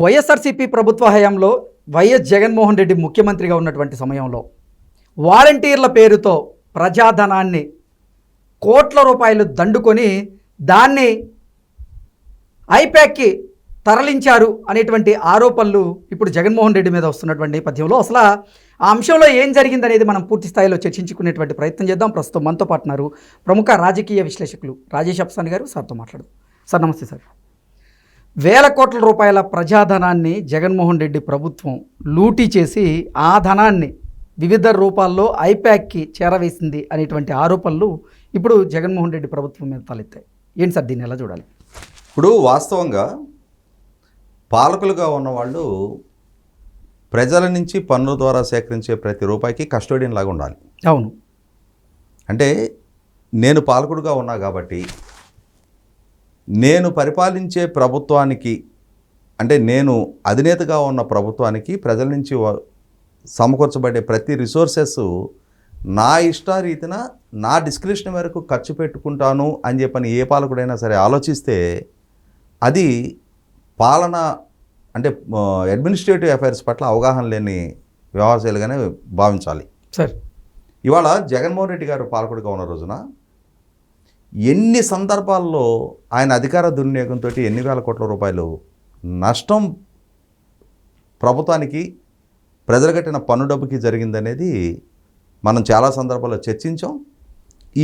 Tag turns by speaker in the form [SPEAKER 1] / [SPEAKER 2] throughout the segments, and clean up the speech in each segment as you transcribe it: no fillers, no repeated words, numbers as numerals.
[SPEAKER 1] వైఎస్ఆర్సీపీ ప్రభుత్వ హయాంలో వైఎస్ జగన్మోహన్ రెడ్డి ముఖ్యమంత్రిగా ఉన్నటువంటి సమయంలో వాలంటీర్ల పేరుతో ప్రజాధనాన్ని కోట్ల రూపాయలు దండుకొని దాన్ని ఐప్యాక్కి తరలించారు అనేటువంటి ఆరోపణలు ఇప్పుడు జగన్మోహన్ రెడ్డి మీద వస్తున్నటువంటి నేపథ్యంలో అసలు ఆ అంశంలో ఏం జరిగిందనేది మనం పూర్తి స్థాయిలో చర్చించుకునేటువంటి ప్రయత్నం చేద్దాం. ప్రస్తుతం మనతో పాటు ఉన్నారు ప్రముఖ రాజకీయ విశ్లేషకులు రాజేష్ అప్సాని గారు. సార్తో మాట్లాడదాం. సార్ నమస్తే సార్. వేల కోట్ల రూపాయల ప్రజాధనాన్ని జగన్మోహన్ రెడ్డి ప్రభుత్వం లూటీ చేసి ఆ ధనాన్ని వివిధ రూపాల్లో ఐప్యాక్కి చేరవేసింది అనేటువంటి ఆరోపణలు ఇప్పుడు జగన్మోహన్ రెడ్డి ప్రభుత్వం మీద తలెత్తాయి. ఏంటి సార్, దీన్ని ఎలా చూడాలి?
[SPEAKER 2] ఇప్పుడు వాస్తవంగా పాలకులుగా ఉన్నవాళ్ళు ప్రజల నుంచి పన్నుల ద్వారా సేకరించే ప్రతి రూపాయికి కస్టోడియన్ లాగా ఉండాలి.
[SPEAKER 1] అవును.
[SPEAKER 2] అంటే నేను పాలకుడుగా ఉన్నా కాబట్టి నేను పరిపాలించే ప్రభుత్వానికి, అంటే నేను అధినేతగా ఉన్న ప్రభుత్వానికి ప్రజల నుంచి సమకూర్చబడే ప్రతి రిసోర్సెస్ నా ఇష్టారీతిన నా డిస్క్రిప్షన్ మేరకు ఖర్చు పెట్టుకుంటాను అని చెప్పని ఏ పాలకుడైనా సరే ఆలోచిస్తే అది పాలన అంటే అడ్మినిస్ట్రేటివ్ అఫైర్స్ పట్ల అవగాహన లేని వ్యవహారాలుగానే భావించాలి.
[SPEAKER 1] సార్,
[SPEAKER 2] ఇవాళ జగన్మోహన్ రెడ్డి గారు పాలకుడిగా ఉన్న రోజున ఎన్ని సందర్భాల్లో ఆయన అధికార దుర్వినియోగంతో ఎన్ని వేల కోట్ల రూపాయలు నష్టం ప్రభుత్వానికి ప్రజలు కట్టిన పన్ను డబ్బుకి జరిగిందనేది మనం చాలా సందర్భాల్లో చర్చించాం.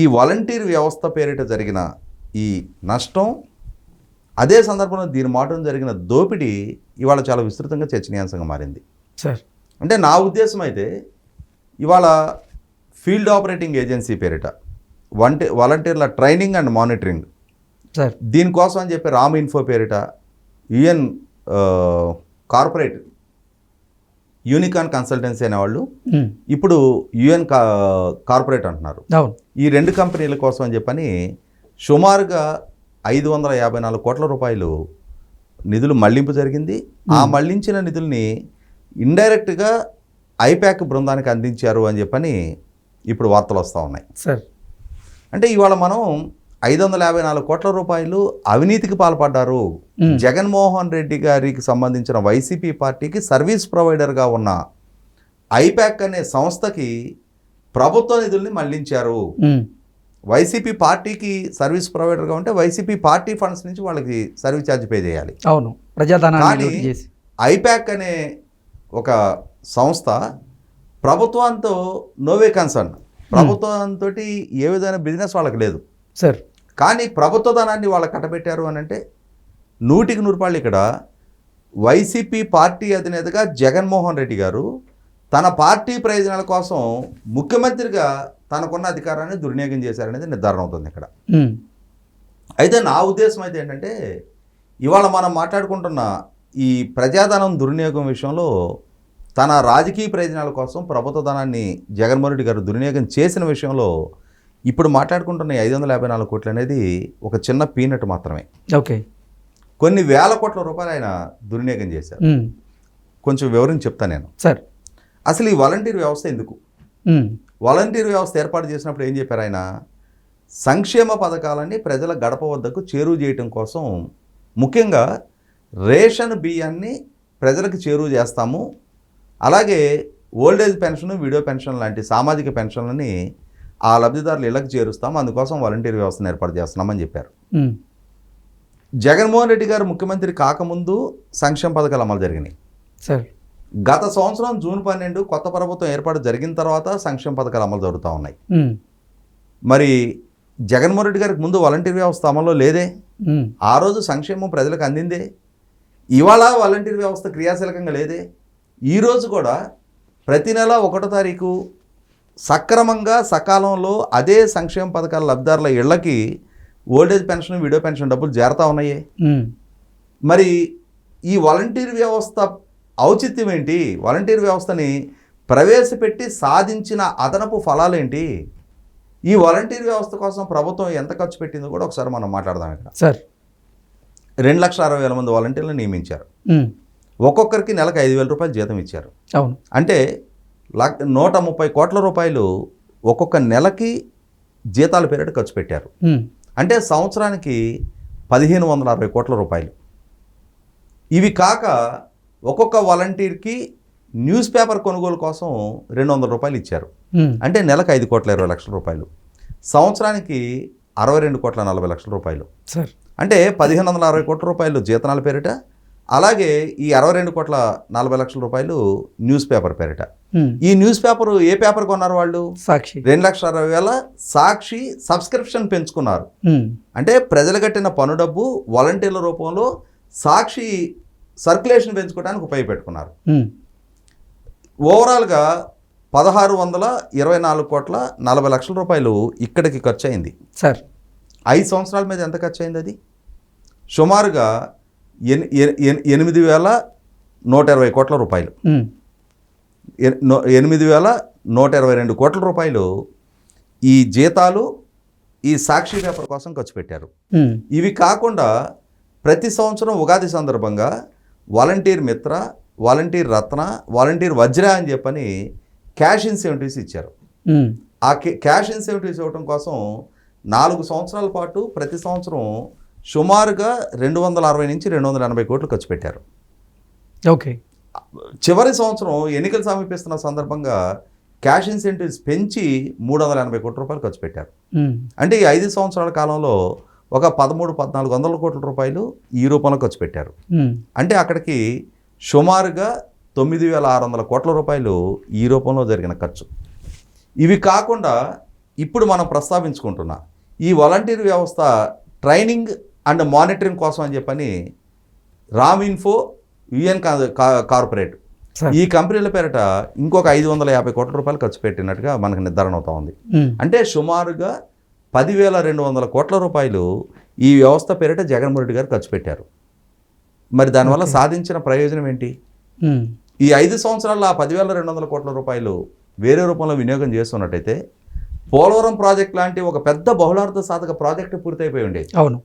[SPEAKER 2] ఈ వాలంటీర్ వ్యవస్థ పేరిట జరిగిన ఈ నష్టం, అదే సందర్భంలో దీని మాటం జరిగిన దోపిడీ ఇవాళ చాలా విస్తృతంగా చర్చనీయాంశంగా మారింది.
[SPEAKER 1] సార్,
[SPEAKER 2] అంటే నా ఉద్దేశం అయితే ఇవాళ ఫీల్డ్ ఆపరేటింగ్ ఏజెన్సీ పేరిట వాలంటీర్ల ట్రైనింగ్ అండ్ మానిటరింగ్,
[SPEAKER 1] సార్,
[SPEAKER 2] దీనికోసం అని చెప్పి రామ్ ఇన్ఫో పేరిట యుఎన్ కార్పొరేట్ యూనికాన్ కన్సల్టెన్సీ అనేవాళ్ళు ఇప్పుడు యుఎన్ కార్పొరేట్ అంటున్నారు. ఈ రెండు కంపెనీల కోసం అని చెప్పని సుమారుగా 554 కోట్ల రూపాయలు నిధులు మళ్లింపు జరిగింది. ఆ మళ్లించిన నిధుల్ని ఇండైరెక్ట్గా ఐప్యాక్ బృందానికి అందించారు అని చెప్పని ఇప్పుడు వార్తలు వస్తూ ఉన్నాయి.
[SPEAKER 1] సార్,
[SPEAKER 2] అంటే ఇవాళ మనం 554 కోట్ల రూపాయలు అవినీతికి పాల్పడ్డారు. జగన్మోహన్ రెడ్డి గారికి సంబంధించిన వైసీపీ పార్టీకి సర్వీస్ ప్రొవైడర్గా ఉన్న ఐప్యాక్ అనే సంస్థకి ప్రభుత్వ నిధుల్ని మళ్లించారు. వైసీపీ పార్టీకి సర్వీస్ ప్రొవైడర్గా ఉంటే వైసీపీ పార్టీ ఫండ్స్ నుంచి వాళ్ళకి సర్వీస్ ఛార్జ్ పే చేయాలి.
[SPEAKER 1] అవును, ప్రజాధనాన్ని చేసి.
[SPEAKER 2] ఐప్యాక్ అనే ఒక సంస్థ ప్రభుత్వంతో నోవే కన్సర్న్, ప్రభుత్వంతో ఏ విధమైన బిజినెస్ వాళ్ళకి లేదు.
[SPEAKER 1] సార్,
[SPEAKER 2] కానీ ప్రభుత్వ ధనాన్ని వాళ్ళకి కట్టబెట్టారు అని అంటే 100కి 100 రూపాయలు ఇక్కడ వైసీపీ పార్టీ అధినేతగా జగన్మోహన్ రెడ్డి గారు తన పార్టీ ప్రయోజనాల కోసం ముఖ్యమంత్రిగా తనకున్న అధికారాన్ని దుర్వినియోగం చేశారనేది నిర్ధారణ అవుతుంది ఇక్కడ. అయితే నా ఉద్దేశం అయితే ఏంటంటే ఇవాళ మనం మాట్లాడుకుంటున్న ఈ ప్రజాధనం దుర్వినియోగం విషయంలో తన రాజకీయ ప్రయోజనాల కోసం ప్రభుత్వ ధనాన్ని జగన్మోహన్ రెడ్డి గారు దుర్వినియోగం చేసిన విషయంలో ఇప్పుడు మాట్లాడుకుంటున్న 554 కోట్లు అనేది ఒక చిన్న పీనట్ మాత్రమే.
[SPEAKER 1] ఓకే,
[SPEAKER 2] కొన్ని వేల కోట్ల రూపాయలు ఆయన దుర్వినియోగం చేశారు. కొంచెం వివరించి చెప్తాను నేను.
[SPEAKER 1] సార్,
[SPEAKER 2] అసలు ఈ వాలంటీర్ వ్యవస్థ ఎందుకు? వాలంటీర్ వ్యవస్థ ఏర్పాటు చేసినప్పుడు ఏం చెప్పారు ఆయన? సంక్షేమ పథకాలన్నీ ప్రజల గడప వద్దకు చేరువ చేయటం కోసం, ముఖ్యంగా రేషన్ బియ్యాన్ని ప్రజలకు చేరువ చేస్తాము, అలాగే ఓల్డేజ్ పెన్షన్, విడో పెన్షన్ లాంటి సామాజిక పెన్షన్లని ఆ లబ్ధిదారులు ఇళ్లకు చేరుస్తాము, అందుకోసం వాలంటీర్ వ్యవస్థను ఏర్పాటు చేస్తున్నామని చెప్పారు. జగన్మోహన్ రెడ్డి గారు ముఖ్యమంత్రి కాకముందు సంక్షేమ పథకాలు అమలు జరిగినాయి.
[SPEAKER 1] సార్,
[SPEAKER 2] గత సంవత్సరం జూన్ 12 కొత్త ప్రభుత్వం ఏర్పాటు జరిగిన తర్వాత సంక్షేమ పథకాలు అమలు జరుగుతూ ఉన్నాయి. మరి జగన్మోహన్ రెడ్డి గారికి ముందు వాలంటీర్ వ్యవస్థ అమల్లో లేదే. ఆ రోజు సంక్షేమం ప్రజలకు అందిందే. ఇవాళ వాలంటీర్ వ్యవస్థ క్రియాశీలకంగా లేదే. ఈరోజు కూడా ప్రతి నెల 1వ తారీఖు సక్రమంగా సకాలంలో అదే సంక్షేమ పథకాల లబ్ధిదారుల ఇళ్లకి ఓల్డేజ్ పెన్షన్, విడో పెన్షన్ డబ్బులు చేరుతా ఉన్నాయే. మరి ఈ వాలంటీర్ వ్యవస్థ ఔచిత్యం ఏంటి? వాలంటీర్ వ్యవస్థని ప్రవేశపెట్టి సాధించిన అదనపు ఫలాలేంటి? ఈ వాలంటీర్ వ్యవస్థ కోసం ప్రభుత్వం ఎంత ఖర్చు పెట్టిందో కూడా ఒకసారి మనం మాట్లాడదాం. ఇక్కడ
[SPEAKER 1] సార్
[SPEAKER 2] 2,60,000 మంది వాలంటీర్లను నియమించారు. ఒక్కొక్కరికి నెలకు 5,000 రూపాయలు జీతం ఇచ్చారు.
[SPEAKER 1] అవును,
[SPEAKER 2] అంటే 130 కోట్ల రూపాయలు ఒక్కొక్క నెలకి జీతాల పేరిట ఖర్చు పెట్టారు. అంటే సంవత్సరానికి 1,560 కోట్ల రూపాయలు. ఇవి కాక ఒక్కొక్క వాలంటీర్కి న్యూస్ పేపర్ కొనుగోలు కోసం 200 రూపాయలు ఇచ్చారు. అంటే నెలకు 5,20,00,000 రూపాయలు, సంవత్సరానికి 62,40,00,000 రూపాయలు.
[SPEAKER 1] సార్
[SPEAKER 2] అంటే 1,560 కోట్ల రూపాయలు జీతనాల పేరిట, అలాగే ఈ 62,40,00,000 రూపాయలు న్యూస్ పేపర్ పేరిట. ఈ న్యూస్ పేపర్ ఏ పేపర్ కొన్నారు వాళ్ళు?
[SPEAKER 1] సాక్షి.
[SPEAKER 2] 2,60,000 సాక్షి సబ్స్క్రిప్షన్ పెంచుకున్నారు. అంటే ప్రజలు కట్టిన పన్ను డబ్బు వాలంటీర్ల రూపంలో సాక్షి సర్క్యులేషన్ పెంచుకోవడానికి ఉపయోగపెట్టుకున్నారు. ఓవరాల్గా 1,624,40,00,000 రూపాయలు ఇక్కడికి ఖర్చు అయింది
[SPEAKER 1] సార్.
[SPEAKER 2] 5 సంవత్సరాల మీద ఎంత ఖర్చు అయింది? అది సుమారుగా 8,120 కోట్ల రూపాయలు, 8,122 కోట్ల రూపాయలు ఈ జీతాలు, ఈ సాక్షి పేపర్ కోసం ఖర్చు పెట్టారు. ఇవి కాకుండా ప్రతి సంవత్సరం ఉగాది సందర్భంగా వాలంటీర్ మిత్ర, వాలంటీర్ రత్న, వాలంటీర్ వజ్ర అని చెప్పని క్యాష్ ఇన్సెంటివ్స్ ఇచ్చారు. ఆ క్యాష్ ఇన్సెంటివ్స్ ఇవ్వడం కోసం 4 సంవత్సరాల పాటు ప్రతి సంవత్సరం సుమారుగా 260 నుంచి 280 కోట్లు ఖర్చు పెట్టారు.
[SPEAKER 1] ఓకే.
[SPEAKER 2] చివరి సంవత్సరం ఎన్నికలు సమీపిస్తున్న సందర్భంగా క్యాష్ ఇన్సెంటివ్స్ పెంచి 380 కోట్ల రూపాయలు ఖర్చు పెట్టారు. అంటే ఈ 5 సంవత్సరాల కాలంలో ఒక 13,000-14,000 కోట్ల రూపాయలు ఈ రూపంలో ఖర్చు పెట్టారు. అంటే అక్కడికి సుమారుగా 9,600 కోట్ల రూపాయలు ఈ రూపంలో జరిగిన ఖర్చు. ఇవి కాకుండా ఇప్పుడు మనం ప్రస్తావించుకుంటున్న ఈ వాలంటీర్ వ్యవస్థ ట్రైనింగ్ అండ్ మానిటరింగ్ కోసం అని చెప్పని రామిన్ఫో, యుఎన్ కార్పొరేట్, ఈ కంపెనీల పేరిట ఇంకొక 550 కోట్ల రూపాయలు ఖర్చు పెట్టినట్టుగా మనకు నిర్ధారణ అవుతా ఉంది. అంటే సుమారుగా 10,200 కోట్ల రూపాయలు ఈ వ్యవస్థ పేరిట జగన్మోహన్ రెడ్డి గారు ఖర్చు పెట్టారు. మరి దానివల్ల సాధించిన ప్రయోజనం ఏంటి? ఈ 5 సంవత్సరాల్లో ఆ 10,200 కోట్ల రూపాయలు వేరే రూపంలో వినియోగం చేస్తున్నట్టయితే పోలవరం ప్రాజెక్ట్ లాంటి ఒక పెద్ద బహుళార్థ సాధక ప్రాజెక్టు పూర్తయిపోయి ఉండేది.
[SPEAKER 1] అవును.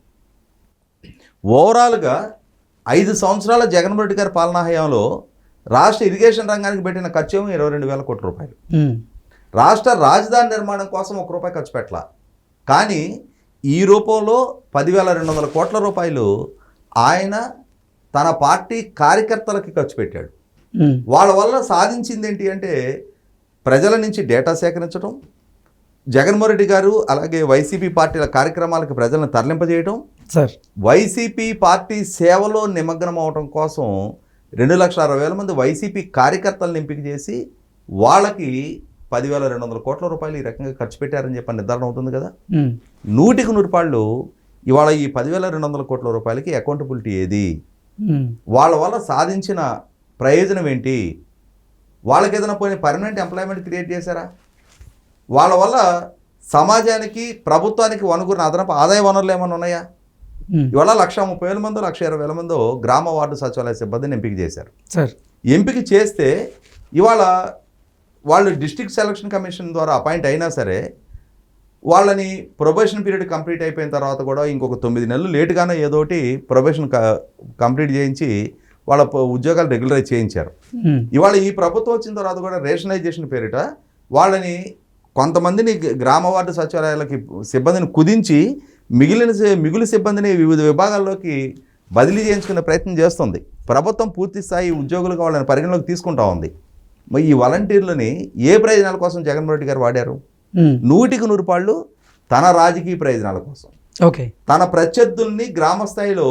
[SPEAKER 2] ఓవరాల్గా 5 సంవత్సరాల జగన్మోహన్ రెడ్డి గారి పాలనా హయాంలో రాష్ట్ర ఇరిగేషన్ రంగానికి పెట్టిన ఖర్చు ఏమో 22,000 కోట్ల రూపాయలు. రాష్ట్ర రాజధాని నిర్మాణం కోసం ₹1 ఖర్చు పెట్టాల. కానీ ఈ రూపంలో 10,200 కోట్ల రూపాయలు ఆయన తన పార్టీ కార్యకర్తలకి ఖర్చు పెట్టాడు. వాళ్ళ వల్ల సాధించింది ఏంటి అంటే ప్రజల నుంచి డేటా సేకరించడం, జగన్మోహన్ రెడ్డి గారు అలాగే వైసీపీ పార్టీల కార్యక్రమాలకు ప్రజలను తరలింపజేయడం,
[SPEAKER 1] సార్
[SPEAKER 2] వైసీపీ పార్టీ సేవలో నిమగ్నం అవడం కోసం 2,60,000 మంది వైసీపీ కార్యకర్తలను ఎంపిక చేసి వాళ్ళకి 10,200 కోట్ల రూపాయలు ఈ రకంగా ఖర్చు పెట్టారని చెప్పి నిర్ధారణ అవుతుంది కదా. 100కి 100 రూపాయలు ఇవాళ ఈ 10,200 కోట్ల రూపాయలకి అకౌంటబిలిటీ ఏది? వాళ్ళ వల్ల సాధించిన ప్రయోజనం ఏంటి? వాళ్ళకి ఏదైనా పోయిన పర్మనెంట్ ఎంప్లాయ్మెంట్ క్రియేట్ చేశారా? వాళ్ళ వల్ల సమాజానికి, ప్రభుత్వానికి వనగూరిన అదనపు ఆదాయ వనరులు ఏమైనా ఉన్నాయా? ఇవాళ 1,30,000 మందో 1,20,000 మందో గ్రామ వార్డు సచివాలయ సిబ్బందిని ఎంపిక చేశారు.
[SPEAKER 1] సార్
[SPEAKER 2] ఎంపిక చేస్తే ఇవాళ వాళ్ళు డిస్ట్రిక్ట్ సెలక్షన్ కమిషన్ ద్వారా అపాయింట్ అయినా సరే వాళ్ళని ప్రొబేషన్ పీరియడ్ కంప్లీట్ అయిపోయిన తర్వాత కూడా ఇంకొక 9 నెలలు లేటుగానే ఏదోటి ప్రొబేషన్ కంప్లీట్ చేయించి వాళ్ళ ఉద్యోగాలు రెగ్యులరైజ్ చేయించారు. ఇవాళ ఈ ప్రభుత్వం వచ్చిన తర్వాత కూడా రేషనలైజేషన్ పేరిట వాళ్ళని కొంతమందిని గ్రామ వార్డు సచివాలయాలకి సిబ్బందిని కుదించి మిగులు సిబ్బందిని వివిధ విభాగాల్లోకి బదిలీ చేయించుకునే ప్రయత్నం చేస్తుంది. ప్రభుత్వం పూర్తి స్థాయి ఉద్యోగులుగా వాళ్ళని పరిగణలోకి తీసుకుంటా ఉంది. మరి ఈ వాలంటీర్లని ఏ ప్రయోజనాల కోసం జగన్మోహన్ రెడ్డి గారు వాడారు? 100కి 100 రూపాయలు తన రాజకీయ ప్రయోజనాల కోసం,
[SPEAKER 1] ఓకే,
[SPEAKER 2] తన ప్రత్యర్థుల్ని గ్రామ స్థాయిలో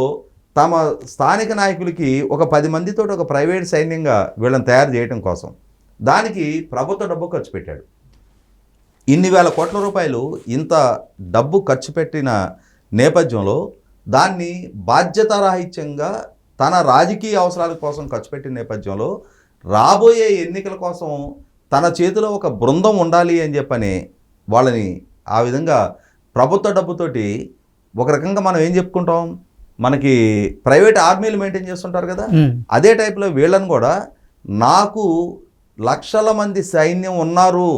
[SPEAKER 2] తమ స్థానిక నాయకులకి ఒక 10 మందితో ఒక ప్రైవేట్ సైన్యంగా వీళ్ళని తయారు చేయడం కోసం దానికి ప్రభుత్వ డబ్బు ఖర్చు పెట్టాడు. ఇన్ని వేల కోట్ల రూపాయలు ఇంత డబ్బు ఖర్చు పెట్టిన నేపథ్యంలో దాన్ని బాధ్యతారాహిత్యంగా తన రాజకీయ అవసరాల కోసం ఖర్చు పెట్టిన నేపథ్యంలో రాబోయే ఎన్నికల కోసం తన చేతిలో ఒక బృందం ఉండాలి అని చెప్పని వాళ్ళని ఆ విధంగా ప్రభుత్వ డబ్బుతోటి ఒక రకంగా మనం ఏం చెప్పుకుంటాం, మనకి ప్రైవేట్ ఆర్మీలు మెయింటైన్ చేస్తుంటారు కదా, అదే టైప్లో వీళ్ళని కూడా నాకు లక్షల మంది సైన్యం ఉన్నారు,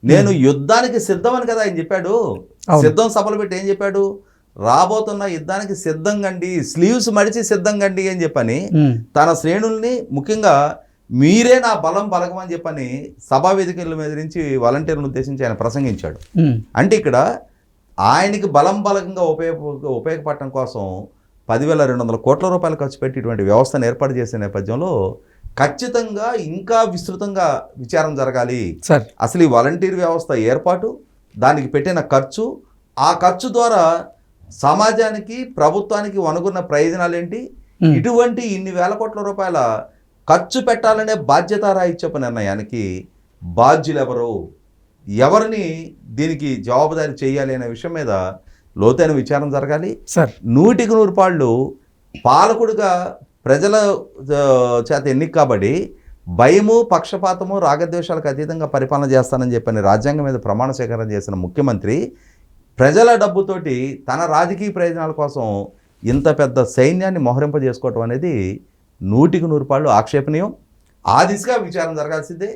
[SPEAKER 2] నేను యుద్ధానికి సిద్ధమని కదా ఆయన చెప్పాడు. సిద్ధం సభలు పెట్టి ఏం చెప్పాడు? రాబోతున్న యుద్ధానికి సిద్ధం కండి, స్లీవ్స్ మడిచి సిద్ధం కండి అని చెప్పని తన శ్రేణుల్ని, ముఖ్యంగా మీరే నా బలం బలగమని చెప్పని సభా వేదికల మీద నుంచి వాలంటీర్లను ఉద్దేశించి ఆయన ప్రసంగించాడు. అంటే ఇక్కడ ఆయనకి బలం బలకంగా ఉపయోగపడటం కోసం 10,200 కోట్ల రూపాయలు ఖర్చు పెట్టి ఇటువంటి వ్యవస్థను ఏర్పాటు చేసే నేపథ్యంలో ఖచ్చితంగా ఇంకా విస్తృతంగా విచారణ జరగాలి.
[SPEAKER 1] సార్
[SPEAKER 2] అసలు ఈ వాలంటీర్ వ్యవస్థ ఏర్పాటు, దానికి పెట్టిన ఖర్చు, ఆ ఖర్చు ద్వారా సమాజానికి ప్రభుత్వానికి వనుకున్న ప్రయోజనాలు ఏంటి, ఇటువంటి ఇన్ని వేల కోట్ల రూపాయల ఖర్చు పెట్టాలనే బాధ్యతారాహిత్యపు నిర్ణయానికి బాధ్యులెవరు, ఎవరిని దీనికి జవాబుదారీ చేయాలి అనే విషయం మీద లోతైన విచారణ జరగాలి.
[SPEAKER 1] సార్
[SPEAKER 2] 100కి 100 పాలకుడిగా ప్రజల చేత ఎన్నిక కాబట్టి భయము, పక్షపాతము, రాగద్వేషాలకు అతీతంగా పరిపాలన చేస్తానని చెప్పని రాజ్యాంగం మీద ప్రమాణ స్వీకారం చేసిన ముఖ్యమంత్రి ప్రజల డబ్బుతోటి తన రాజకీయ ప్రయోజనాల కోసం ఇంత పెద్ద సైన్యాన్ని మోహరింపజేసుకోవటం అనేది 100కి 100 ఆక్షేపణీయం. ఆ దిశగా విచారణ జరగాల్సిందే.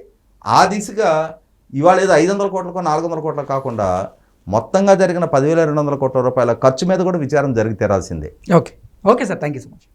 [SPEAKER 2] ఆ దిశగా ఇవాళ ఏదో 500 కోట్లకో 400 కోట్ల కాకుండా మొత్తంగా జరిగిన 10,200 కోట్ల రూపాయల ఖర్చు మీద కూడా విచారణ జరిగి తీరాల్సిందే.
[SPEAKER 1] Okay okay sir, thank you so much.